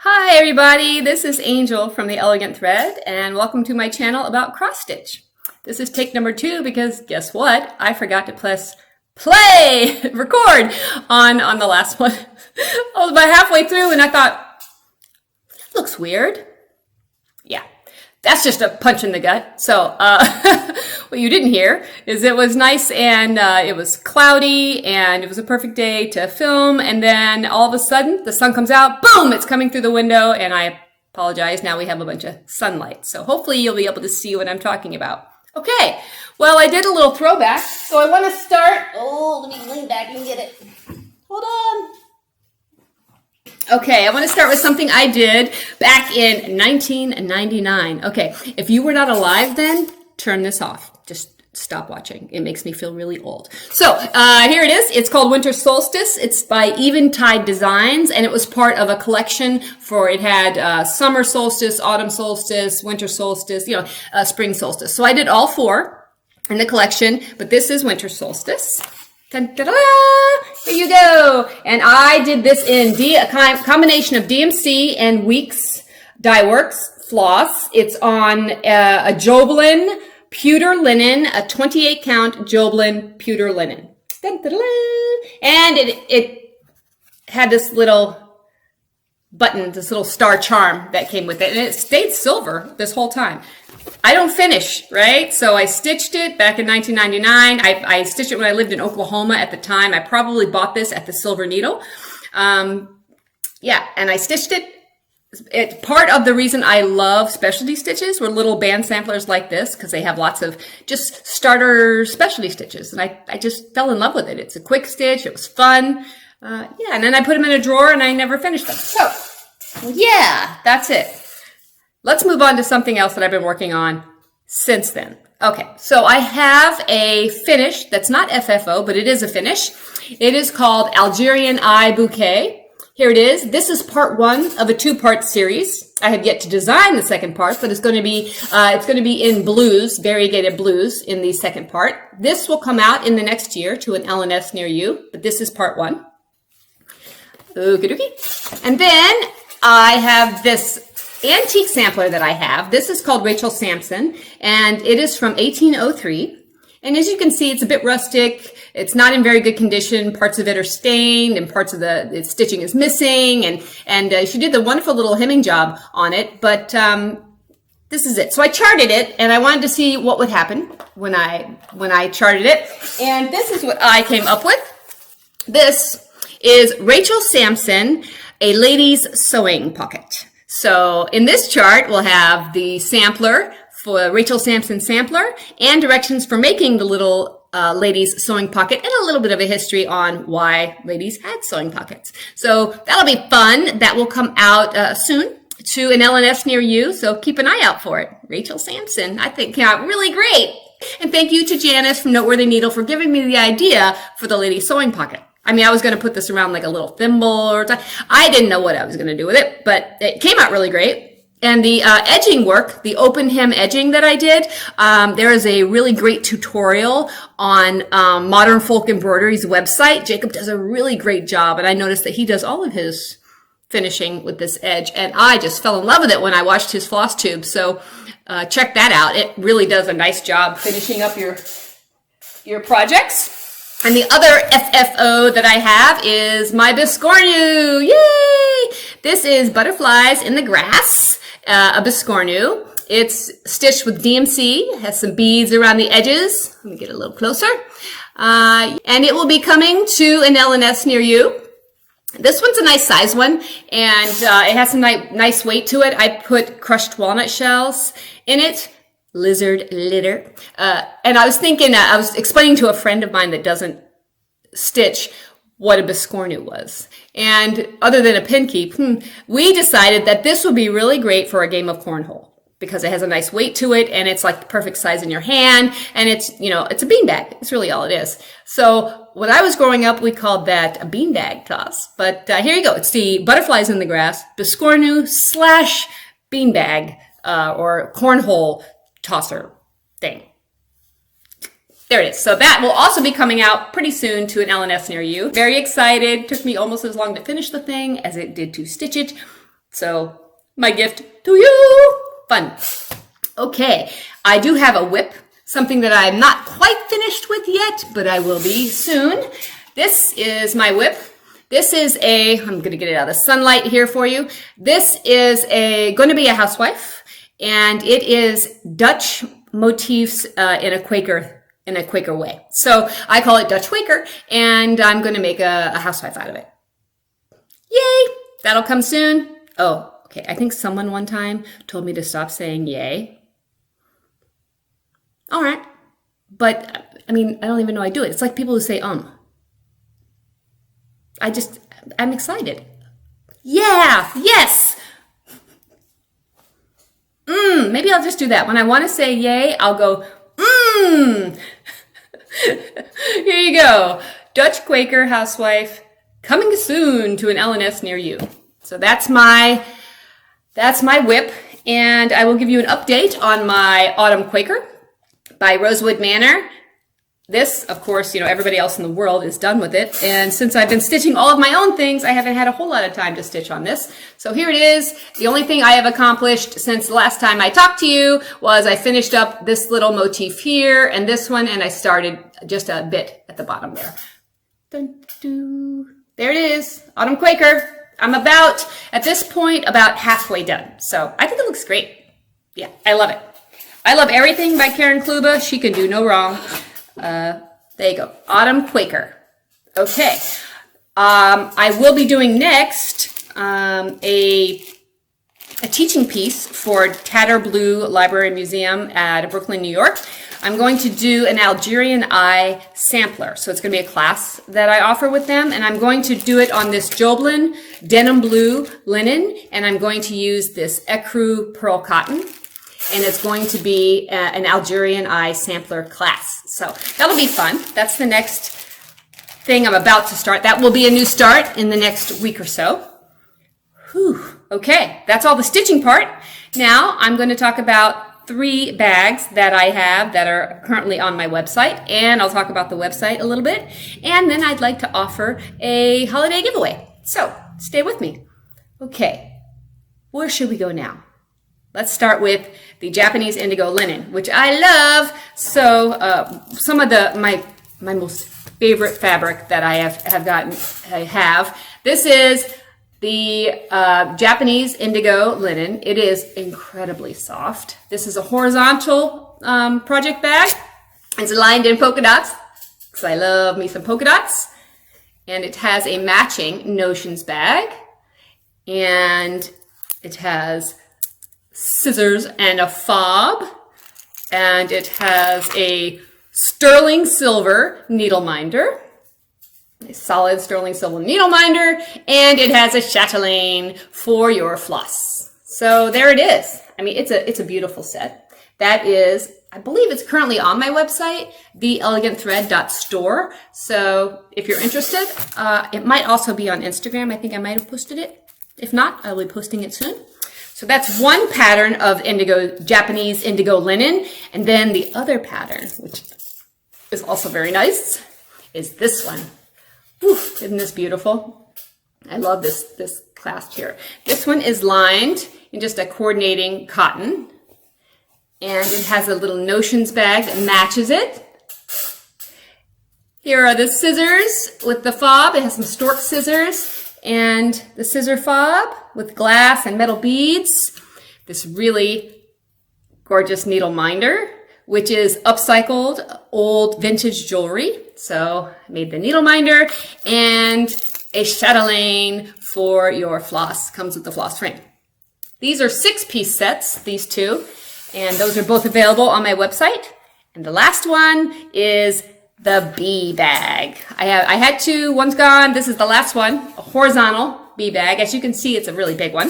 Hi everybody, this is Angel from The Elegant Thread and welcome to my channel about cross stitch. This is take number 2 because guess what? I forgot to press record on the last one. I was about halfway through and I thought, that looks weird. Yeah, that's just a punch in the gut. So what you didn't hear is it was nice and it was cloudy and it was a perfect day to film, and then all of a sudden the sun comes out, boom, it's coming through the window, and I apologize, now we have a bunch of sunlight. So hopefully you'll be able to see what I'm talking about. Okay, well I did a little throwback, so I want to start, let me lean back and get it. Hold on. Okay, I want to start with something I did back in 1999. Okay, if you were not alive then, turn this off. Just stop watching. It makes me feel really old. So, here it is. It's called Winter Solstice. It's by Eventide Designs, and it was part of a collection it had summer solstice, autumn solstice, winter solstice, spring solstice. So I did all 4 in the collection, but this is Winter Solstice. Dun, da, da, here you go. And I did this in a combination of DMC and Weeks Dye Works floss. It's on a Joblin pewter linen, a 28 count Joblin pewter linen. Dun, da, da, da. And it had this little button, this little star charm that came with it. And it stayed silver this whole time. I don't finish, right? So I stitched it back in 1999. I stitched it when I lived in Oklahoma at the time. I probably bought this at the Silver Needle. Yeah, and I stitched it. Part of the reason I love specialty stitches were little band samplers like this, because they have lots of just starter specialty stitches. And I just fell in love with it. It's a quick stitch. It was fun. Yeah, and then I put them in a drawer and I never finished them. So, yeah, that's it. Let's move on to something else that I've been working on since then. Okay, so I have a finish that's not FFO, but it is a finish. It is called Algerian Eye Bouquet. Here it is. This is part 1 of a 2-part series. I have yet to design the second part, but it's going to be in blues, variegated blues in the second part. This will come out in the next year to an LNS near you, but this is part 1. Okie dokie. And then I have this antique sampler that I have. This is called Rachel Sampson, and it is from 1803. And as you can see, it's a bit rustic. It's not in very good condition. Parts of it are stained, and parts of the stitching is missing. And she did the wonderful little hemming job on it. But this is it. So I charted it, and I wanted to see what would happen when I charted it. And this is what I came up with. This is Rachel Sampson, a lady's sewing pocket. So in this chart, we'll have the sampler for Rachel Sampson sampler and directions for making the little ladies sewing pocket, and a little bit of a history on why ladies had sewing pockets. So that'll be fun. That will come out soon to an LNS near you. So keep an eye out for it. Rachel Sampson, I think, came out really great. And thank you to Janice from Noteworthy Needle for giving me the idea for the ladies sewing pocket. I mean, I was going to put this around like a little thimble or something. I didn't know what I was going to do with it, but it came out really great. And the edging work, the open hem edging that I did, there is a really great tutorial on Modern Folk Embroidery's website. Jacob does a really great job, and I noticed that he does all of his finishing with this edge, and I just fell in love with it when I watched his floss tube. So check that out. It really does a nice job finishing up your projects. And the other FFO that I have is my Biscornu. Yay! This is Butterflies in the Grass, a Biscornu. It's stitched with DMC. It has some beads around the edges. Let me get a little closer. And it will be coming to an LNS near you. This one's a nice size one, and it has some nice weight to it. I put crushed walnut shells in it. Lizard litter. And I was thinking, I was explaining to a friend of mine that doesn't stitch what a Biscornu was. And other than a pin keep, we decided that this would be really great for a game of cornhole, because it has a nice weight to it, and it's like the perfect size in your hand, and it's, it's a beanbag. It's really all it is. So when I was growing up, we called that a beanbag toss. But here you go. It's the Butterflies in the Grass Biscornu / beanbag or cornhole tosser thing. There it is. So that will also be coming out pretty soon to an LNS near you. Very excited. Took me almost as long to finish the thing as it did to stitch it. So my gift to you. Fun. Okay, I do have a whip, something that I'm not quite finished with yet, but I will be soon. This is my whip. This is I'm going to get it out of the sunlight here for you. This is going to be a housewife, and it is Dutch motifs in a Quaker way. So I call it Dutch Quaker, and I'm going to make a housewife out of it. Yay! That'll come soon. Oh, okay. I think someone one time told me to stop saying yay. All right. But, I mean, I don't even know I do it. It's like people who say I'm excited. Yeah, yes. Maybe I'll just do that. When I want to say yay, I'll go, Here you go. Dutch Quaker housewife coming soon to an L&S near you. So that's my whip. And I will give you an update on my Autumn Quaker by Rosewood Manor. This, of course, everybody else in the world is done with it. And since I've been stitching all of my own things, I haven't had a whole lot of time to stitch on this. So here it is. The only thing I have accomplished since the last time I talked to you was I finished up this little motif here and this one, and I started just a bit at the bottom there. Dun, doo. There it is. Autumn Quaker. I'm at this point, about halfway done. So I think it looks great. Yeah, I love it. I love everything by Karen Kluba. She can do no wrong. There you go. Autumn Quaker. Okay. I will be doing next a teaching piece for Tatter Blue Library and Museum at Brooklyn, New York. I'm going to do an Algerian eye sampler. So it's going to be a class that I offer with them. And I'm going to do it on this Joblin denim blue linen. And I'm going to use this ecru pearl cotton. And it's going to be an Algerian eye sampler class. So that'll be fun. That's the next thing I'm about to start. That will be a new start in the next week or so. Whew. Okay, that's all the stitching part. Now I'm going to talk about 3 bags that I have that are currently on my website. And I'll talk about the website a little bit. And then I'd like to offer a holiday giveaway. So stay with me. Okay, where should we go now? Let's start with the Japanese indigo linen, which I love. So some of my most favorite fabric that I have. This is the Japanese indigo linen. It is incredibly soft. This is a horizontal project bag. It's lined in polka dots, because I love me some polka dots. And it has a matching notions bag. And it has scissors and a fob, and it has a sterling silver needle minder, a solid sterling silver needle minder, and it has a chatelaine for your floss. So there it is. I mean, it's a beautiful set. That is, I believe it's currently on my website, TheElegantThread.store. So if you're interested, it might also be on Instagram. I think I might have posted it. If not, I'll be posting it soon. So that's one pattern of Japanese indigo linen. And then the other pattern, which is also very nice, is this one. Whew, isn't this beautiful? I love this clasp here. This one is lined in just a coordinating cotton. And it has a little notions bag that matches it. Here are the scissors with the fob. It has some stork scissors. And the scissor fob with glass and metal beads. This really gorgeous needle minder, which is upcycled old vintage jewelry. So I made the needle minder, and a chatelaine for your floss. Comes with the floss frame. These are 6-piece sets, these two, and those are both available on my website. And the last one is the bee bag. I had 2, one's gone. This is the last one, a horizontal bee bag. As you can see, it's a really big one.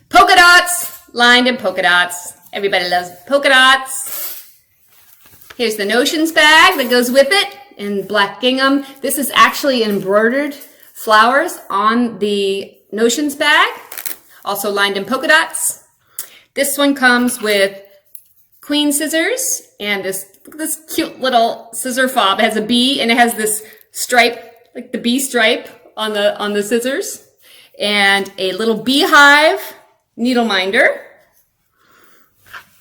Polka dots, lined in polka dots. Everybody loves polka dots. Here's the notions bag that goes with it in black gingham. This is actually embroidered flowers on the notions bag, also lined in polka dots. This one comes with queen scissors and this cute little scissor fob. It has a bee and it has this stripe, like the bee stripe on the scissors. and a little beehive needle minder.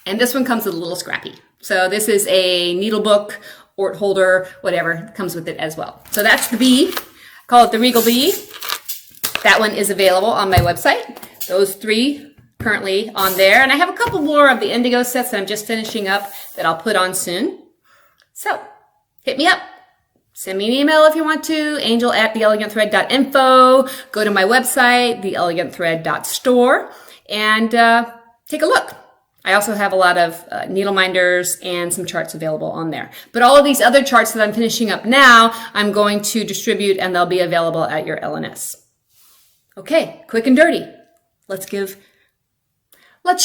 And this one comes with a little scrappy. So this is a needle book, ort holder, whatever, comes with it as well. So that's the bee. Call it the Regal Bee. That one is available on my website. Those 3 currently on there. And I have a couple more of the indigo sets that I'm just finishing up that I'll put on soon. So hit me up. Send me an email if you want to, angel@TheElegantThread.info. Go to my website, TheElegantThread.store, and take a look. I also have a lot of needle minders and some charts available on there. But all of these other charts that I'm finishing up now, I'm going to distribute, and they'll be available at your LNS. Okay, quick and dirty. Let's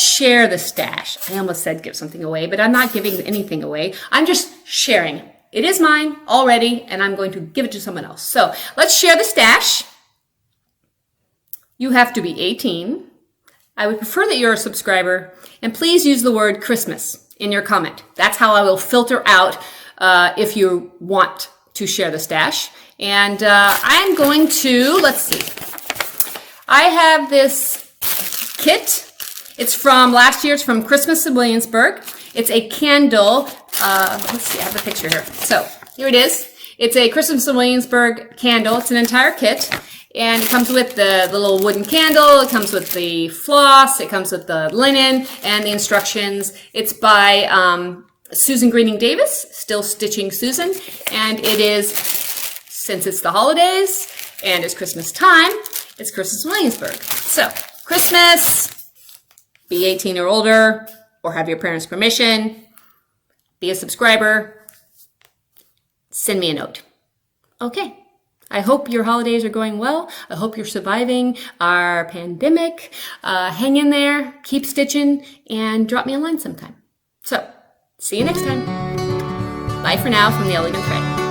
share the stash. I almost said give something away, but I'm not giving anything away. I'm just sharing. It is mine already, and I'm going to give it to someone else. So let's share the stash. You have to be 18. I would prefer that you're a subscriber, and please use the word Christmas in your comment. That's how I will filter out if you want to share the stash. And I'm going to, let's see. I have this kit. It's from last year. It's from Christmas in Williamsburg. It's a candle. Let's see, I have a picture here. So here it is. It's a Christmas in Williamsburg candle. It's an entire kit. And it comes with the little wooden candle. It comes with the floss. It comes with the linen and the instructions. It's by Susan Greening Davis, Still Stitching Susan. And it is, since it's the holidays and it's Christmas time, it's Christmas in Williamsburg. So, Christmas, be 18 or older, or have your parents' permission, be a subscriber, send me a note. Okay. I hope your holidays are going well. I hope you're surviving our pandemic. Hang in there, keep stitching, and drop me a line sometime. So, see you next time. Bye for now from The Elegant Thread.